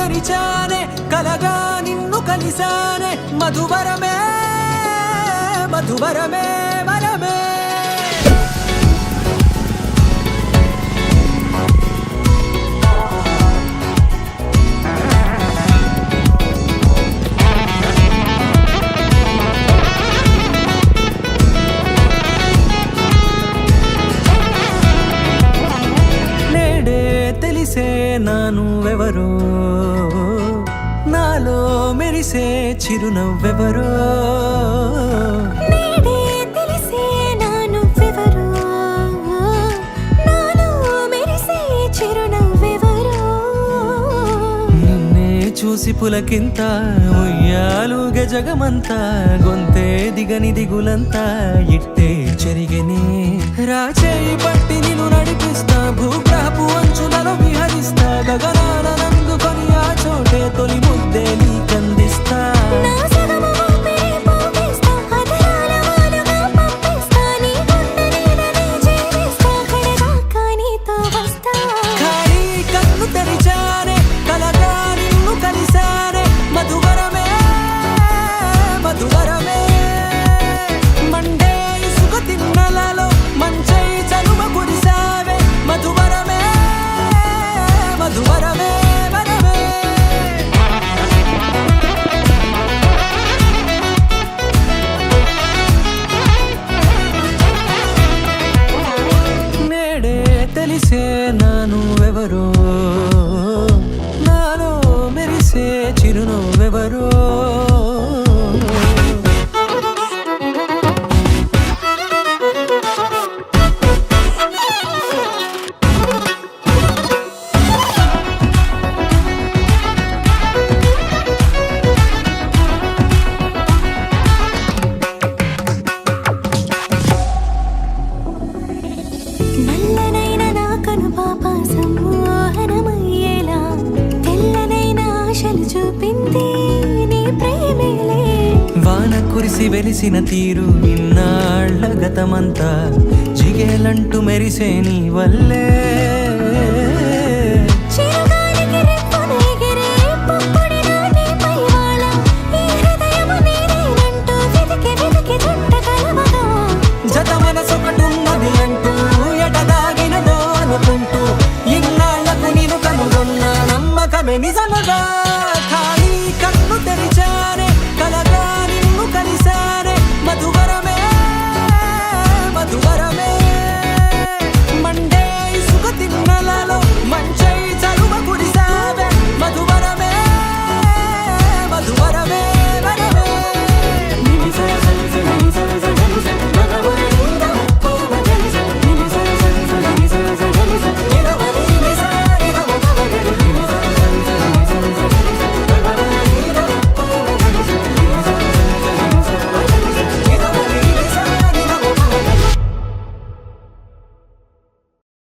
తెరిచానే కలగా నిన్ను కలిసానే మధువరమే మధువరమే వరమే తెలిసే నానువెవరో నాలో మెరిసే చిరునవ్వెవరో నేడే తెలిసే నానువెవరో నాలో మెరిసే చిరునవ్వెవరో నిన్నే చూసి పులకింత ఉయ్యాలుగ జగమంతా గొంతే దిగని దిగులంతా ఇట్టే చెరిగెనే రాచేయి పట్టి నిన్ను నడిపిస్తా భూగ్రహపు అంచులలో విహరిస్తా గగనాల నందుకొని ఆ చోటే తొలి ముద్దే నీకందిస్తా నా సగము ఊపిరి పోగిస్తా అధరాల వాలుగా పంపిస్తా నీ గుండె నీడనే చేరిస్తా కడదాకా నీతో వస్తా ఖాళీ కన్ను తెరిచానే కలగా నిన్ను కలిసానే మధువరమే మధువరమే మండే ఇసుక తిన్నలలో మంచై చలువ కురిసావే మధువరమే మధువరమే వరమే నేడే తెలిసే నానువెవరో నాలో మెరిసే చిరునవ్వెవరో నల్లనైన నా కనుపాప సమ్మోహనమయ్యేలా తెల్లనైన ఆశలు చూపింది నీ ప్రేమేలే వాన కురిసి వెలిసిన తీరు ఇన్నాళ్ల గతమంతా జిగేలంటూ మెరిసే నీ వల్లే